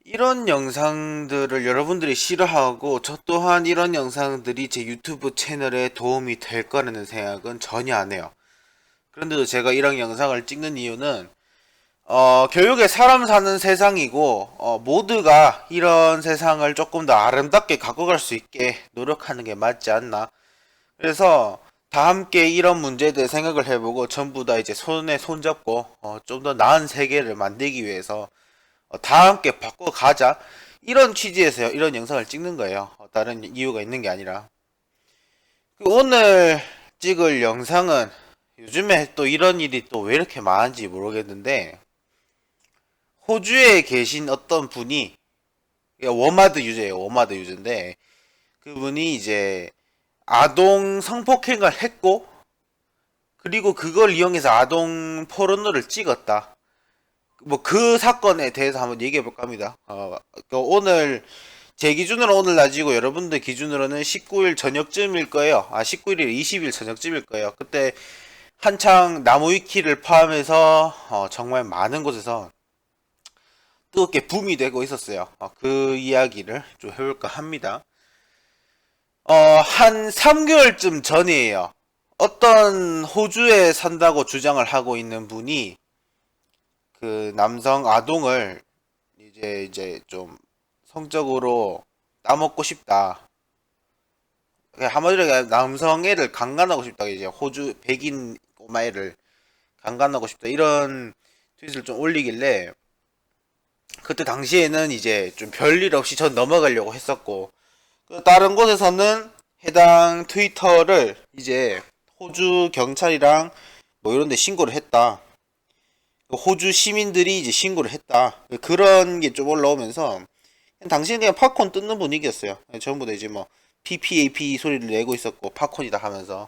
이런 영상들을 여러분들이 싫어하고 저 또한 이런 영상들이 제 유튜브 채널에 도움이 될 거라는 생각은 전혀 안 해요. 그런데도 제가 이런 영상을 찍는 이유는 결국에 사람 사는 세상이고 모두가 이런 세상을 조금 더 아름답게 가꿔갈 수 있게 노력하는 게 맞지 않나. 그래서 다 함께 이런 문제에 대해 생각을 해보고 전부 다 이제 손에 손잡고 좀 더 나은 세계를 만들기 위해서 다 함께 바꿔가자 이런 취지에서 이런 영상을 찍는 거예요. 다른 이유가 있는 게 아니라. 오늘 찍을 영상은 요즘에 또 이런 일이 또 왜 이렇게 많은지 모르겠는데, 호주에 계신 어떤 분이 워마드 유저예요. 워마드 유저인데 그분이 이제 아동 성폭행을 했고, 그리고 그걸 이용해서 아동 포르노를 찍었다. 뭐 그 사건에 대해서 한번 얘기해 볼까 합니다. 오늘 제 기준으로 오늘 낮이고 여러분들 기준으로는 19일 저녁쯤일 거예요. 19일이 20일 저녁쯤일 거예요. 그때 한창 나무위키를 포함해서 정말 많은 곳에서 뜨겁게 붐이 되고 있었어요. 그 이야기를 좀 해볼까 합니다. 한 3개월쯤 전이에요. 어떤 호주에 산다고 주장을 하고 있는 분이 그 남성 아동을 이제 좀 성적으로 따먹고 싶다. 한마디로 그냥 남성 애를 강간하고 싶다. 이제 호주 백인 꼬마 애를 강간하고 싶다. 이런 트윗을 좀 올리길래 그때 당시에는 이제 좀 별일 없이 전 넘어가려고 했었고, 다른 곳에서는 해당 트위터를 이제 호주 경찰이랑 뭐 이런 데 신고를 했다. 호주 시민들이 이제 신고를 했다. 그런 게 좀 올라오면서 당시엔 그냥 팝콘 뜯는 분위기였어요. 전부 다 이제 뭐 PPAP 소리를 내고 있었고 팝콘이다 하면서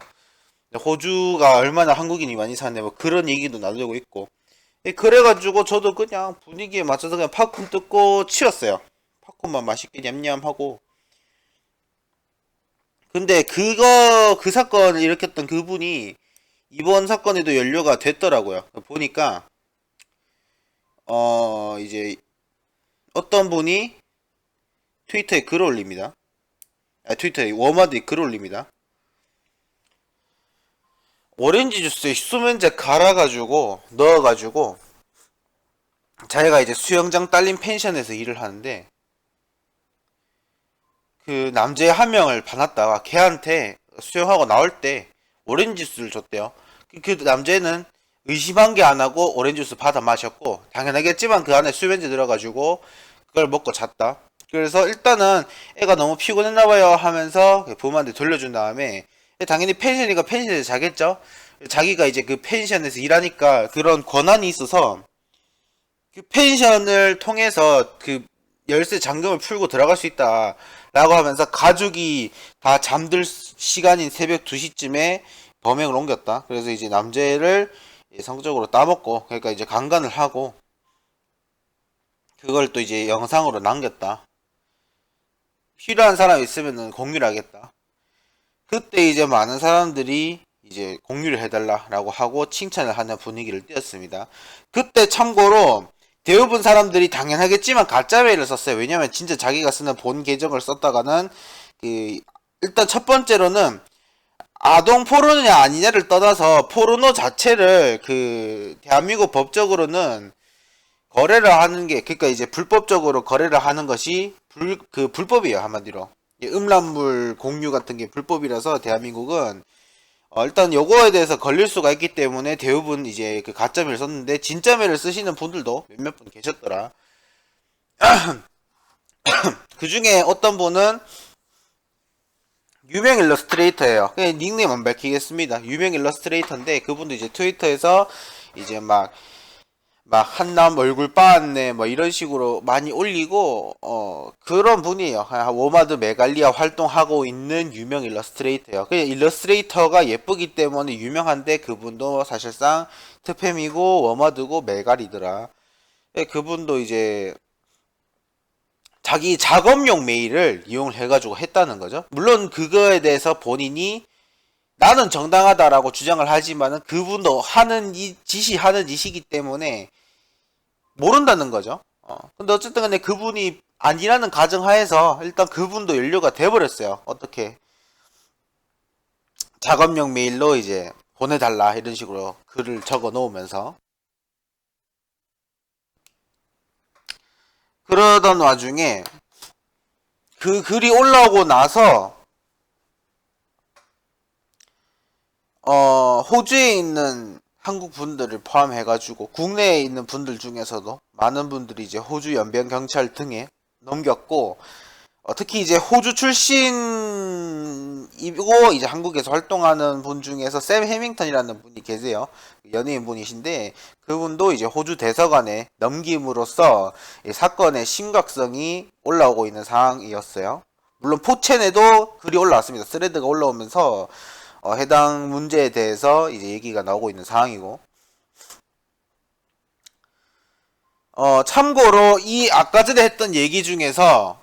호주가 얼마나 한국인이 많이 사네 뭐 그런 얘기도 나누고 있고, 그래가지고 저도 그냥 분위기에 맞춰서 그냥 팝콘 뜯고 치웠어요. 팝콘만 맛있게 냠냠하고. 근데 그 사건을 일으켰던 그분이 이번 사건에도 연루가 됐더라고요. 보니까 이제 어떤 분이 트위터에 글을 올립니다. 트위터에 워마드에 글을 올립니다. 오렌지 주스에 수면제 갈아가지고 넣어가지고 자기가 이제 수영장 딸린 펜션에서 일을 하는데 그 남자 한 명을 반았다가 걔한테 수영하고 나올 때 오렌지 주스를 줬대요. 그 남자는 의심한 게 안 하고 오렌지 주스 받아 마셨고, 당연하겠지만 그 안에 수면제 들어가지고 그걸 먹고 잤다. 그래서 일단은 애가 너무 피곤했나 봐요 하면서 부모한테 돌려준 다음에, 당연히 펜션이니까 펜션에서 자겠죠. 자기가 이제 그 펜션에서 일하니까 그런 권한이 있어서 그 펜션을 통해서 그 열쇠 잠금을 풀고 들어갈 수 있다 라고 하면서 가족이 다 잠들 시간인 새벽 2시쯤에 범행을 옮겼다. 그래서 이제 남자를 성적으로 따먹고, 그러니까 이제 강간을 하고 그걸 또 이제 영상으로 남겼다. 필요한 사람 있으면 공유를 하겠다. 그때 이제 많은 사람들이 이제 공유를 해달라라고 하고 칭찬을 하는 분위기를 띄었습니다. 그때 참고로 대부분 사람들이 당연하겠지만 가짜메일을 썼어요. 왜냐면 진짜 자기가 쓰는 본 계정을 썼다가는 그 일단 첫 번째로는 아동 포르노냐 아니냐를 떠나서 포르노 자체를 그 대한민국 법적으로는 거래를 하는 게, 그러니까 이제 불법적으로 거래를 하는 것이 불법이에요. 한마디로 음란물 공유 같은 게 불법이라서 대한민국은 일단 요거에 대해서 걸릴 수가 있기 때문에 대부분 이제 그 가짜메일 썼는데 진짜메일을 쓰시는 분들도 몇몇 분 계셨더라. 그 중에 어떤 분은 유명 일러스트레이터예요. 그냥 닉네임 안 밝히겠습니다. 유명 일러스트레이터인데 그분도 이제 트위터에서 이제 막 한남 얼굴 빠았네 뭐 이런 식으로 많이 올리고 그런 분이에요. 워마드 메갈리아 활동하고 있는 유명 일러스트레이터예요. 그냥 일러스트레이터가 예쁘기 때문에 유명한데 그분도 사실상 트팸이고 워마드고 메갈이더라. 그분도 이제 자기 작업용 메일을 이용을 해가지고 했다는 거죠. 물론 그거에 대해서 본인이 나는 정당하다라고 주장을 하지만은 그분도 하는 이 지시하는 짓이기 때문에 모른다는 거죠. 근데 어쨌든 간에 그분이 아니라는 가정하에서 일단 그분도 연료가 돼버렸어요. 어떻게 작업용 메일로 이제 보내달라 이런 식으로 글을 적어 놓으면서 그러던 와중에 그 글이 올라오고 나서 호주에 있는 한국 분들을 포함해가지고 국내에 있는 분들 중에서도 많은 분들이 이제 호주 연변 경찰 등에 넘겼고 특히 이제 호주 출신이고 이제 한국에서 활동하는 분 중에서 샘 해밍턴이라는 분이 계세요. 연예인 분이신데 그분도 이제 호주 대사관에 넘김으로써 이 사건의 심각성이 올라오고 있는 상황이었어요. 물론 포첸에도 글이 올라왔습니다. 스레드가 올라오면서 해당 문제에 대해서 이제 얘기가 나오고 있는 상황이고 참고로 이 아까 전에 했던 얘기 중에서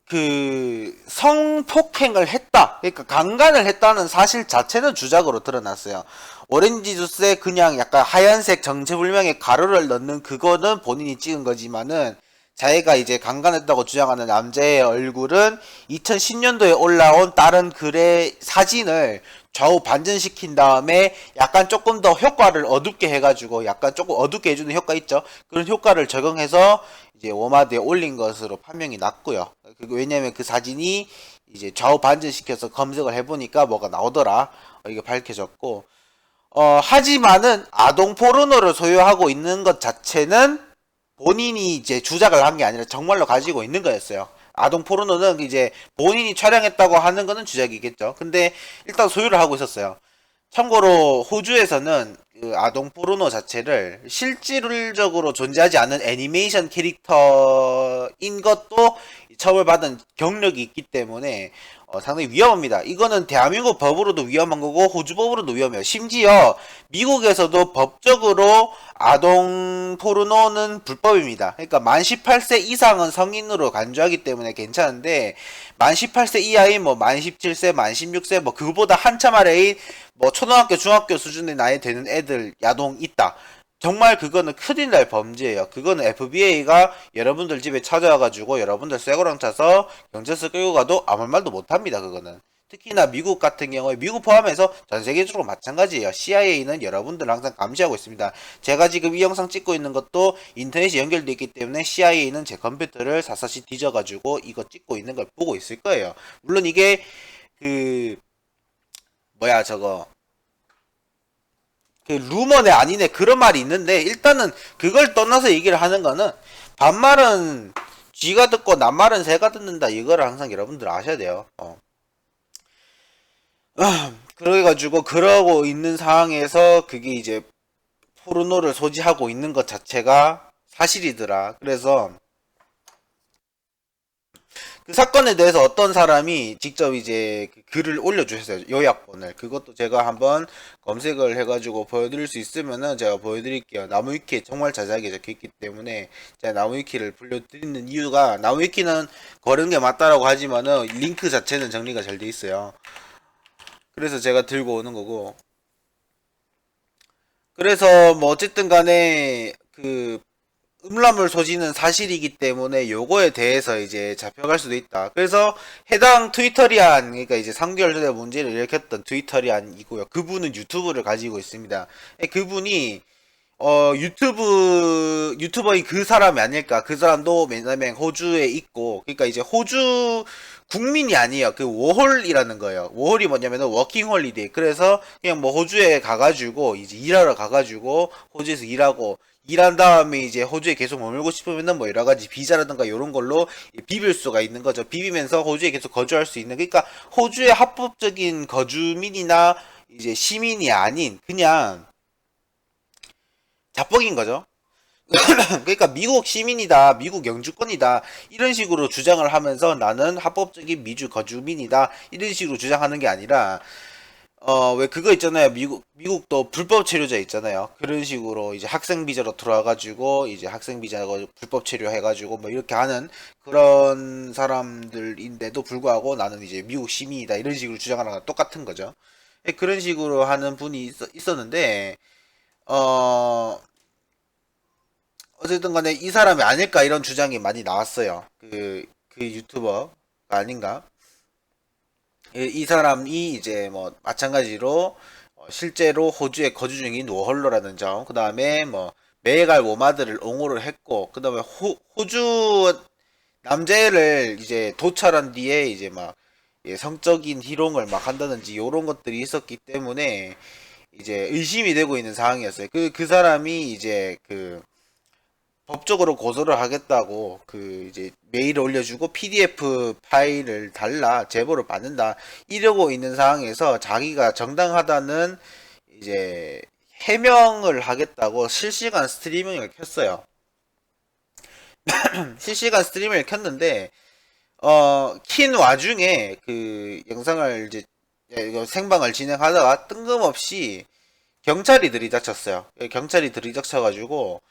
그 성폭행을 했다. 그러니까 강간을 했다는 사실 자체는 주작으로 드러났어요. 오렌지 주스에 그냥 약간 하얀색 정체불명의 가루를 넣는 그거는 본인이 찍은 거지만은 자기가 이제 강간했다고 주장하는 남자의 얼굴은 2010년도에 올라온 다른 글의 사진을 좌우 반전시킨 다음에 약간 조금 더 효과를 어둡게 해가지고 약간 조금 어둡게 해주는 효과 있죠. 그런 효과를 적용해서 이제 워마드에 올린 것으로 판명이 났고요. 왜냐면 그 사진이 이제 좌우 반전시켜서 검색을 해보니까 뭐가 나오더라. 이게 밝혀졌고 하지만은 아동 포르노를 소유하고 있는 것 자체는 본인이 이제 주작을 한 게 아니라 정말로 가지고 있는 거였어요. 아동 포르노는 이제 본인이 촬영했다고 하는 거는 주작이겠죠. 근데 일단 소유를 하고 있었어요. 참고로 호주에서는 그 아동 포르노 자체를 실질적으로 존재하지 않는 애니메이션 캐릭터인 것도 처벌받은 경력이 있기 때문에 상당히 위험합니다. 이거는 대한민국 법으로도 위험한 거고 호주 법으로도 위험해요. 심지어 미국에서도 법적으로 아동 포르노는 불법입니다. 그러니까 만 18세 이상은 성인으로 간주하기 때문에 괜찮은데 만 18세 이하인 만 17세, 만 16세 그거보다 한참 아래인 초등학교, 중학교 수준의 나이 되는 애들 야동 있다. 정말 그거는 큰일 날 범죄예요. 그거는 FBA가 여러분들 집에 찾아와가지고 여러분들 쇠고랑 차서 경찰서 끌고 가도 아무 말도 못합니다. 그거는. 특히나 미국 같은 경우에 미국 포함해서 전 세계적으로 마찬가지예요. CIA는 여러분들 항상 감시하고 있습니다. 제가 지금 이 영상 찍고 있는 것도 인터넷이 연결되어 있기 때문에 CIA는 제 컴퓨터를 샅샅이 뒤져가지고 이거 찍고 있는 걸 보고 있을 거예요. 물론 이게 그 저거 그 루머네 아니네 그런 말이 있는데 일단은 그걸 떠나서 얘기를 하는 거는 반말은 쥐가 듣고 낱말은 새가 듣는다 이거를 항상 여러분들 아셔야 돼요. 그래가지고 그러고 있는 상황에서 그게 이제 포르노를 소지하고 있는 것 자체가 사실이더라. 그래서 그 사건에 대해서 어떤 사람이 직접 이제 그 글을 올려주셨어요. 요약본을. 그것도 제가 한번 검색을 해가지고 보여드릴 수 있으면은 제가 보여드릴게요. 나무위키에 정말 자세하게 적혀있기 때문에 제가 나무위키를 불려드리는 이유가 나무위키는 거는 게 맞다라고 하지만은 링크 자체는 정리가 잘 돼 있어요. 그래서 제가 들고 오는 거고. 그래서 어쨌든 간에 그 음란물 소지는 사실이기 때문에 요거에 대해서 이제 잡혀갈 수도 있다. 그래서 해당 트위터리안, 그러니까 이제 3개월 전에 문제를 일으켰던 트위터리안이고요. 그분은 유튜브를 가지고 있습니다. 그분이 유튜버인 그 사람이 아닐까. 그 사람도 왜냐면 호주에 있고, 그러니까 이제 호주 국민이 아니에요. 그 워홀이라는 거예요. 워홀이 뭐냐면은 워킹 홀리데이. 그래서 그냥 호주에 가가지고 이제 일하러 가가지고 호주에서 일하고 일한 다음에 이제 호주에 계속 머물고 싶으면은 여러 가지 비자라든가 이런 걸로 비빌 수가 있는 거죠. 비비면서 호주에 계속 거주할 수 있는. 그러니까 호주의 합법적인 거주민이나 이제 시민이 아닌 그냥 자뻑인 거죠. 그러니까 미국 시민이다, 미국 영주권이다 이런 식으로 주장을 하면서 나는 합법적인 미주 거주민이다 이런 식으로 주장하는 게 아니라 왜 그거 있잖아요. 미국도 불법 체류자 있잖아요. 그런 식으로 이제 학생 비자로 들어와가지고 이제 학생 비자고 불법 체류 해가지고 이렇게 하는 그런 사람들인데도 불구하고 나는 이제 미국 시민이다 이런 식으로 주장하는 거랑 똑같은 거죠. 그런 식으로 하는 분이 있었는데 어 어쨌든 간에 이 사람이 아닐까 이런 주장이 많이 나왔어요. 그 유튜버가 아닌가. 이 사람이 이제 뭐 마찬가지로 실제로 호주에 거주 중인 워홀러라는 점, 그 다음에 뭐 매갈 워마드를 옹호를 했고, 그 다음에 호주 남자애를 이제 도찰한 뒤에 이제 막 성적인 희롱을 막 한다든지 요런 것들이 있었기 때문에 이제 의심이 되고 있는 상황이었어요. 그 사람이 이제 법적으로 고소를 하겠다고 이제 메일을 올려주고 PDF 파일을 달라 제보를 받는다 이러고 있는 상황에서 자기가 정당하다는 이제 해명을 하겠다고 실시간 스트리밍을 켰어요. 실시간 스트리밍을 켰는데 킨 와중에 영상을 이제 이거 생방을 진행하다가 뜬금없이 경찰이 들이닥쳤어요. 경찰이 들이닥쳐가지고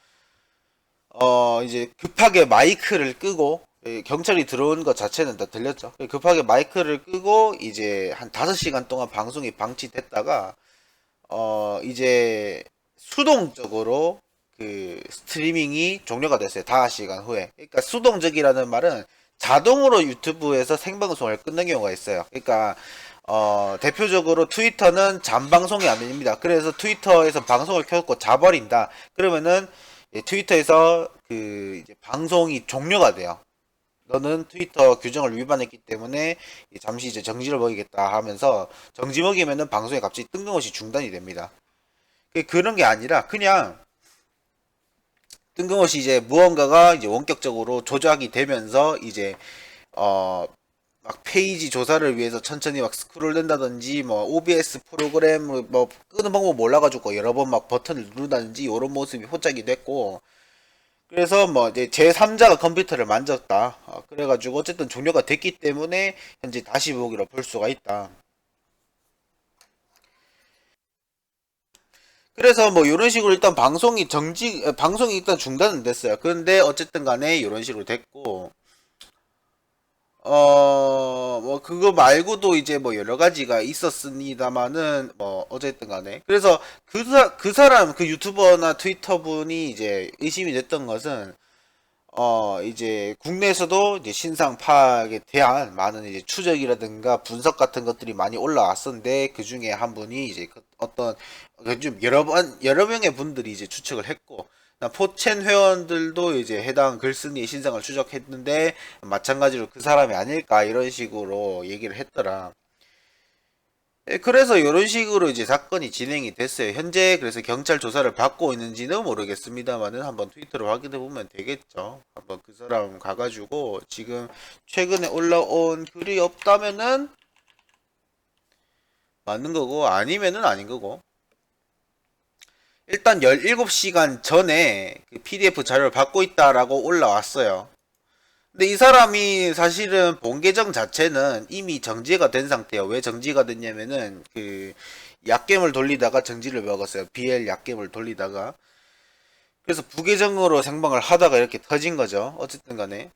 이제 급하게 마이크를 끄고 경찰이 들어온 것 자체는 다 들렸죠. 급하게 마이크를 끄고 이제 한 5시간 동안 방송이 방치됐다가 이제 수동적으로 스트리밍이 종료가 됐어요. 5시간 후에. 그러니까 수동적이라는 말은 자동으로 유튜브에서 생방송을 끊는 경우가 있어요. 그러니까 대표적으로 트위터는 잠방송이 아닙니다. 그래서 트위터에서 방송을 켜고 자버린다. 그러면은 트위터에서 이제 방송이 종료가 돼요. 너는 트위터 규정을 위반했기 때문에 잠시 이제 정지를 먹이겠다 하면서 정지 먹이면은 방송이 갑자기 뜬금없이 중단이 됩니다. 그런 게 아니라 그냥 뜬금없이 이제 무언가가 이제 원격적으로 조작이 되면서 이제 막 페이지 조사를 위해서 천천히 막 스크롤 된다든지 뭐 OBS 프로그램 뭐 끄는 방법 몰라가지고 여러 번 막 버튼을 누른다든지 이런 모습이 포착이 됐고, 그래서 뭐 이제 제3자가 컴퓨터를 만졌다. 그래가지고 어쨌든 종료가 됐기 때문에 현재 다시 보기로 볼 수가 있다. 그래서 뭐 이런 식으로 일단 방송이 일단 중단은 됐어요. 그런데 어쨌든 간에 이런 식으로 됐고, 뭐, 그거 말고도 이제 뭐 여러 가지가 있었습니다만은, 뭐, 어쨌든 간에. 그래서 그 사람, 그 유튜버나 트위터 분이 이제 의심이 됐던 것은, 이제 국내에서도 이제 신상 파악에 대한 많은 이제 추적이라든가 분석 같은 것들이 많이 올라왔었는데, 그 중에 한 분이 이제 좀 여러 명의 분들이 이제 추측을 했고, 포첸 회원들도 이제 해당 글쓴이의 신상을 추적했는데 마찬가지로 그 사람이 아닐까 이런 식으로 얘기를 했더라. 그래서 이런 식으로 이제 사건이 진행이 됐어요. 현재 그래서 경찰 조사를 받고 있는지는 모르겠습니다만은 한번 트위터로 확인해 보면 되겠죠. 한번 그 사람 가가지고 지금 최근에 올라온 글이 없다면은 맞는 거고 아니면은 아닌 거고. 일단 17시간 전에 그 PDF 자료를 받고 있다라고 올라왔어요. 근데 이 사람이 사실은 본 계정 자체는 이미 정지가 된 상태예요. 왜 정지가 됐냐면은 약겜을 돌리다가 정지를 먹었어요. BL 약겜을 돌리다가. 그래서 부계정으로 생방을 하다가 이렇게 터진 거죠. 어쨌든 간에.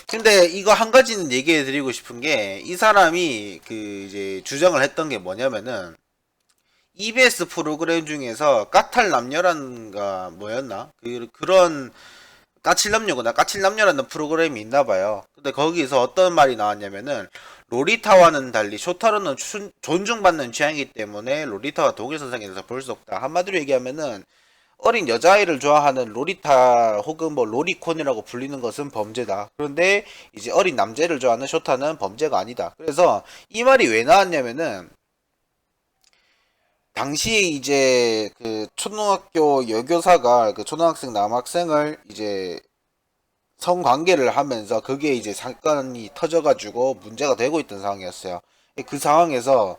근데 이거 한 가지는 얘기해 드리고 싶은 게 이 사람이 이제 주장을 했던 게 뭐냐면은 EBS 프로그램 중에서 까탈남녀란가 뭐였나? 그런 까칠남녀구나. 까칠남녀라는 프로그램이 있나 봐요. 근데 거기서 어떤 말이 나왔냐면은 로리타와는 달리 쇼타로는 존중받는 취향이기 때문에 로리타와 동일 선상에서 볼 수 없다. 한마디로 얘기하면은 어린 여자아이를 좋아하는 로리타 혹은 뭐 로리콘이라고 불리는 것은 범죄다. 그런데 이제 어린 남자를 좋아하는 쇼타는 범죄가 아니다. 그래서 이 말이 왜 나왔냐면은 당시에 이제 초등학교 여교사가 초등학생 남학생을 이제 성관계를 하면서 그게 이제 사건이 터져가지고 문제가 되고 있던 상황이었어요. 그 상황에서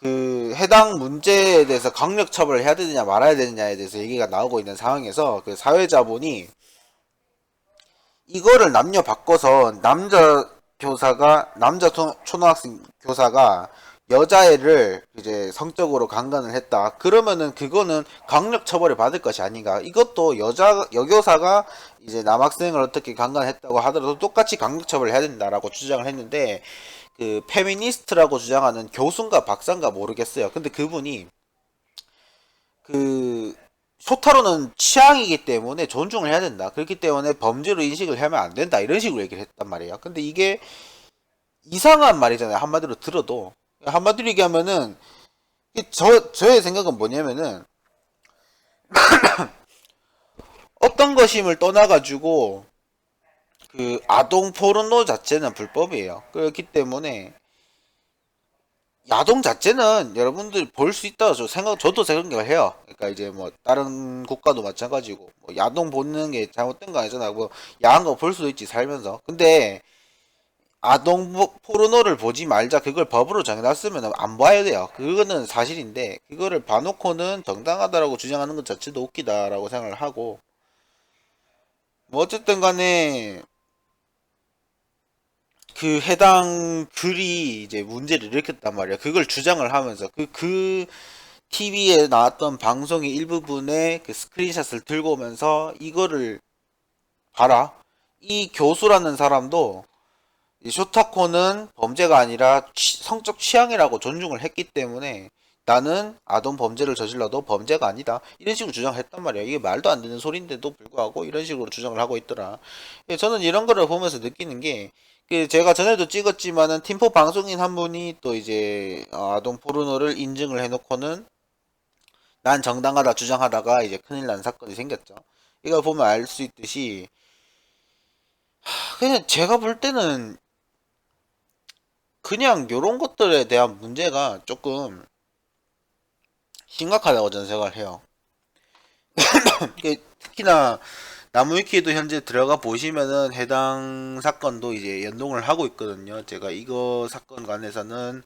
해당 문제에 대해서 강력 처벌을 해야 되느냐 말아야 되느냐에 대해서 얘기가 나오고 있는 상황에서 그 사회자분이 이거를 남녀 바꿔서 남자 초등학생 교사가 여자애를 이제 성적으로 강간을 했다. 그러면은 그거는 강력 처벌을 받을 것이 아닌가. 이것도 여교사가 이제 남학생을 어떻게 강간했다고 하더라도 똑같이 강력 처벌을 해야 된다라고 주장을 했는데 페미니스트라고 주장하는 교수인가 박사인가 모르겠어요. 근데 그분이 그 쇼타로는 취향이기 때문에 존중을 해야 된다. 그렇기 때문에 범죄로 인식을 하면 안 된다. 이런 식으로 얘기를 했단 말이에요. 근데 이게 이상한 말이잖아요. 한마디로 들어도. 한마디로 얘기하면은 저의 생각은 뭐냐면은 어떤 것임을 떠나가지고 그 아동 포르노 자체는 불법이에요. 그렇기 때문에 야동 자체는 여러분들 볼 수 있다고 저도 생각을 해요. 그러니까 이제 뭐 다른 국가도 마찬가지고 뭐 야동 보는 게 잘못된 거 아니잖아. 뭐 야한 거 볼 수도 있지 살면서. 근데 아동 포르노를 보지 말자 그걸 법으로 정해놨으면 안 봐야 돼요. 그거는 사실인데 그거를 봐놓고는 정당하다라고 주장하는 것 자체도 웃기다라고 생각을 하고 뭐 어쨌든 간에 그 해당 글이 이제 문제를 일으켰단 말이야. 그걸 주장을 하면서 그 TV에 나왔던 방송의 일부분에 그 스크린샷을 들고 오면서 이거를 봐라. 이 교수라는 사람도 이 쇼타코는 범죄가 아니라 성적 취향이라고 존중을 했기 때문에 나는 아동 범죄를 저질러도 범죄가 아니다. 이런 식으로 주장했단 말이야. 이게 말도 안 되는 소리인데도 불구하고 이런 식으로 주장을 하고 있더라. 저는 이런 거를 보면서 느끼는 게, 그 제가 전에도 찍었지만은 팀포 방송인 한 분이 또 이제 아동 포르노를 인증을 해놓고는 난 정당하다 주장하다가 이제 큰일 난 사건이 생겼죠. 이걸 보면 알 수 있듯이 그냥 제가 볼 때는 그냥 요런 것들에 대한 문제가 조금 심각하다고 저는 생각을 해요. 특히나 나무위키에도 현재 들어가 보시면은 해당 사건도 이제 연동을 하고 있거든요. 제가 이거 사건 관해서는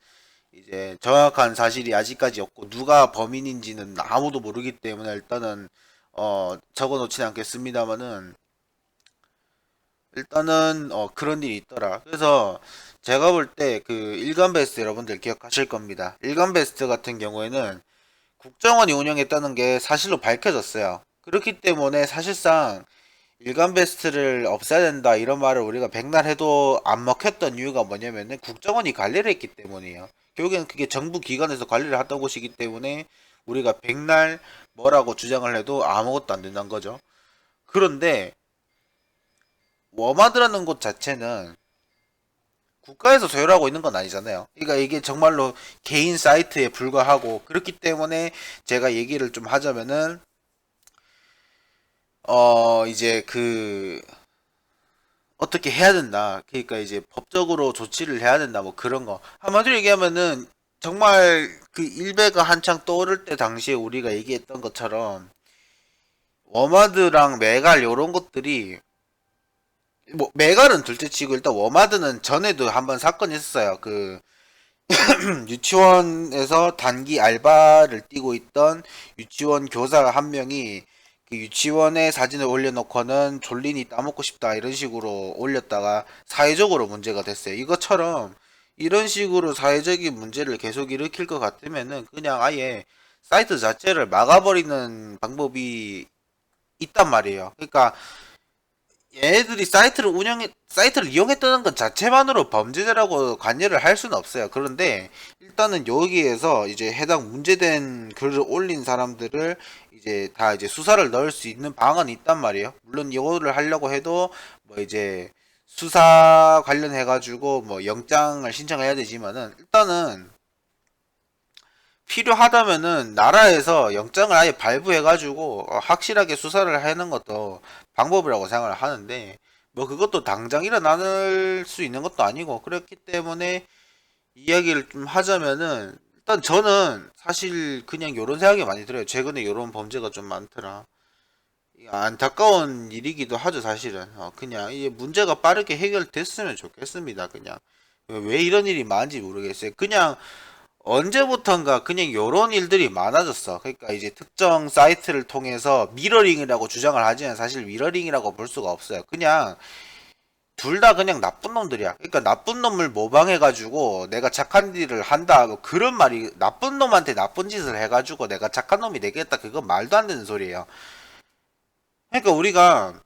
이제 정확한 사실이 아직까지 없고 누가 범인인지는 아무도 모르기 때문에 일단은 적어 놓지는 않겠습니다만은 일단은 그런 일이 있더라. 그래서 제가 볼 때 그 일간 베스트 여러분들 기억하실 겁니다. 일간 베스트 같은 경우에는 국정원이 운영했다는 게 사실로 밝혀졌어요. 그렇기 때문에 사실상 일간 베스트를 없애야 된다 이런 말을 우리가 백날 해도 안 먹혔던 이유가 뭐냐면은 국정원이 관리를 했기 때문이에요. 결국에는 그게 정부 기관에서 관리를 했던 곳이기 때문에 우리가 백날 뭐라고 주장을 해도 아무것도 안 된다는 거죠. 그런데 워마드라는 곳 자체는 국가에서 소유를 하고 있는 건 아니잖아요. 그러니까 이게 정말로 개인 사이트에 불과하고 그렇기 때문에 제가 얘기를 좀 하자면은 이제 그 어떻게 해야 된다. 그러니까 이제 법적으로 조치를 해야 된다. 뭐 그런 거. 한마디로 얘기하면은 정말 그 일베가 한창 떠오를 때 당시에 우리가 얘기했던 것처럼 워마드랑 메갈 요런 것들이 뭐 메갈은 둘째치고 일단 워마드는 전에도 한번 사건이 있었어요. 그 유치원에서 단기 알바를 뛰고 있던 유치원 교사 한 명이 그 유치원에 사진을 올려놓고는 졸린이 따먹고 싶다 이런 식으로 올렸다가 사회적으로 문제가 됐어요. 이것처럼 이런 식으로 사회적인 문제를 계속 일으킬 것 같으면은 그냥 아예 사이트 자체를 막아버리는 방법이 있단 말이에요. 그러니까 얘네들이 사이트를 이용했다는 것 자체만으로 범죄자라고 관여를 할 수는 없어요. 그런데 일단은 여기에서 이제 해당 문제된 글을 올린 사람들을 이제 다 이제 수사를 넣을 수 있는 방안이 있단 말이에요. 물론 이거를 하려고 해도 뭐 이제 수사 관련해가지고 뭐 영장을 신청해야 되지만은 일단은 필요하다면은 나라에서 영장을 아예 발부해가지고 확실하게 수사를 하는 것도 방법이라고 생각을 하는데 뭐 그것도 당장 일어날 수 있는 것도 아니고 그렇기 때문에 이야기를 좀 하자면은 일단 저는 사실 그냥 요런 생각이 많이 들어요. 최근에 요런 범죄가 좀 많더라. 안타까운 일이기도 하죠 사실은. 그냥 이게 문제가 빠르게 해결됐으면 좋겠습니다. 그냥 왜 이런 일이 많은지 모르겠어요. 그냥 언제부턴가 그냥 요런 일들이 많아졌어. 그러니까 이제 특정 사이트를 통해서 미러링이라고 주장을 하지만 사실 미러링이라고 볼 수가 없어요. 그냥 둘 다 그냥 나쁜 놈들이야. 그러니까 나쁜 놈을 모방해가지고 내가 착한 일을 한다. 뭐 그런 말이 나쁜 놈한테 나쁜 짓을 해가지고 내가 착한 놈이 되겠다. 그건 말도 안 되는 소리예요. 그러니까 우리가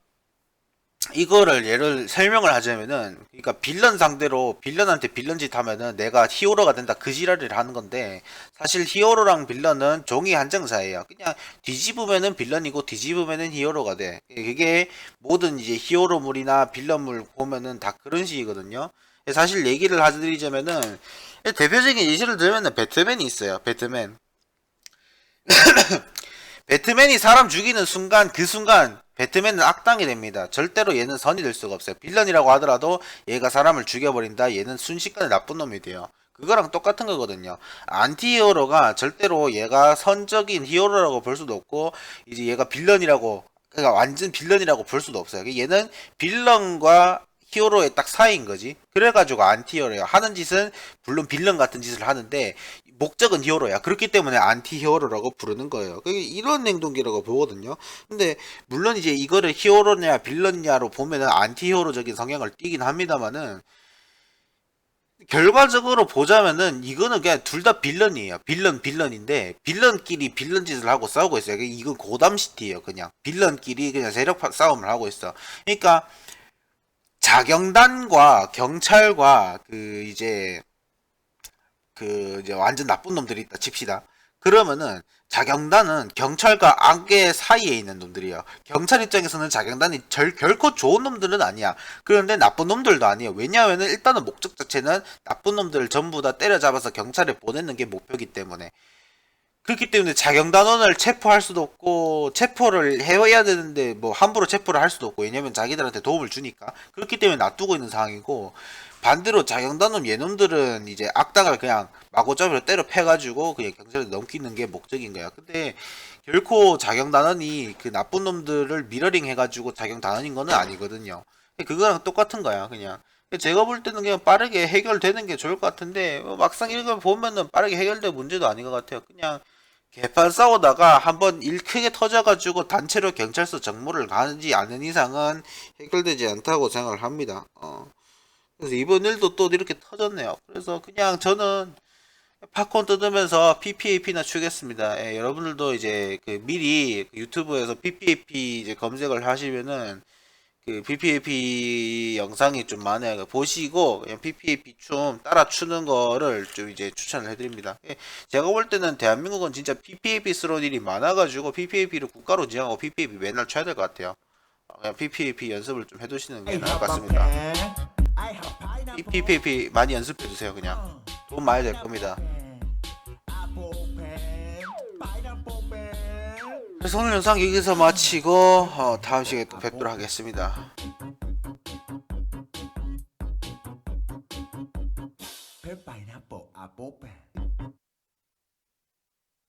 이거를 예를 설명을 하자면은, 그러니까 빌런 상대로 빌런한테 빌런 짓 하면은 내가 히어로가 된다, 그 지랄을 하는 건데, 사실 히어로랑 빌런은 종이 한정사예요. 그냥 뒤집으면은 빌런이고 뒤집으면은 히어로가 돼. 그게 모든 이제 히어로물이나 빌런물 보면은 다 그런 식이거든요. 사실 얘기를 하드리자면은, 대표적인 예시를 들면은 배트맨이 있어요. 배트맨. 배트맨이 사람 죽이는 순간, 그 순간 배트맨은 악당이 됩니다. 절대로 얘는 선이 될 수가 없어요. 빌런이라고 하더라도 얘가 사람을 죽여버린다, 얘는 순식간에 나쁜 놈이 돼요. 그거랑 똑같은 거거든요. 안티히어로가 절대로 얘가 선적인 히어로라고 볼 수도 없고, 이제 얘가 빌런이라고, 그러니까 완전 빌런이라고 볼 수도 없어요. 얘는 빌런과 히어로의 딱 사이인 거지. 그래가지고 안티히어로야. 하는 짓은 물론 빌런 같은 짓을 하는데 목적은 히어로야. 그렇기 때문에 안티 히어로라고 부르는 거예요. 그게 이런 행동이라고 보거든요. 근데 물론 이제 이거를 히어로냐 빌런냐로 보면은 안티 히어로적인 성향을 띠긴 합니다만은, 결과적으로 보자면은 이거는 그냥 둘 다 빌런이에요. 빌런인데 빌런끼리 빌런 짓을 하고 싸우고 있어요. 이건 고담시티예요. 그냥 빌런끼리 그냥 세력 싸움을 하고 있어. 그러니까 자경단과 경찰과 그 이제 완전 나쁜 놈들이 있다 칩시다. 그러면은 자경단은 경찰과 악의 사이에 있는 놈들이에요. 경찰 입장에서는 자경단이 결코 좋은 놈들은 아니야. 그런데 나쁜 놈들도 아니에요. 왜냐하면 일단은 목적 자체는 나쁜 놈들을 전부 다 때려잡아서 경찰에 보내는 게 목표이기 때문에. 그렇기 때문에 자경단원을 체포할 수도 없고, 체포를 해야 되는데 뭐 함부로 체포를 할 수도 없고, 왜냐면 자기들한테 도움을 주니까. 그렇기 때문에 놔두고 있는 상황이고, 반대로 자경단원 얘놈들은 이제 악당을 그냥 마구잡이로 때려 패가지고 그냥 경찰에 넘기는 게 목적인 거야. 근데 결코 자경단원이 그 나쁜 놈들을 미러링 해가지고 자경단원인 거는 아니거든요. 그거랑 똑같은 거야, 그냥. 제가 볼 때는 그냥 빠르게 해결되는 게 좋을 것 같은데, 막상 이걸 보면은 빠르게 해결될 문제도 아닌 것 같아요. 그냥 개판 싸우다가 한번 일 크게 터져가지고 단체로 경찰서 정모를 가지 않은 이상은 해결되지 않다고 생각을 합니다. 그래서 이번 일도 또 이렇게 터졌네요. 그래서 그냥 저는 팝콘 뜯으면서 PPAP나 추겠습니다. 예, 여러분들도 이제 그 미리 그 유튜브에서 PPAP 이제 검색을 하시면은 그 PPAP 영상이 좀 많아요. 보시고 그냥 PPAP 춤 따라 추는 거를 좀 이제 추천을 해드립니다. 예, 제가 볼 때는 대한민국은 진짜 PPAP스러운 일이 많아가지고 PPAP를 국가로 지정하고 PPAP 맨날 쳐야 될 것 같아요. 그냥 PPAP 연습을 좀 해두시는 게 나을 것 같습니다. PPAP 많이 연습해주세요. 그냥 도움 많이 될 겁니다. 그래서 오늘 영상 여기서 마치고 다음 시간에 또 뵙도록 하겠습니다.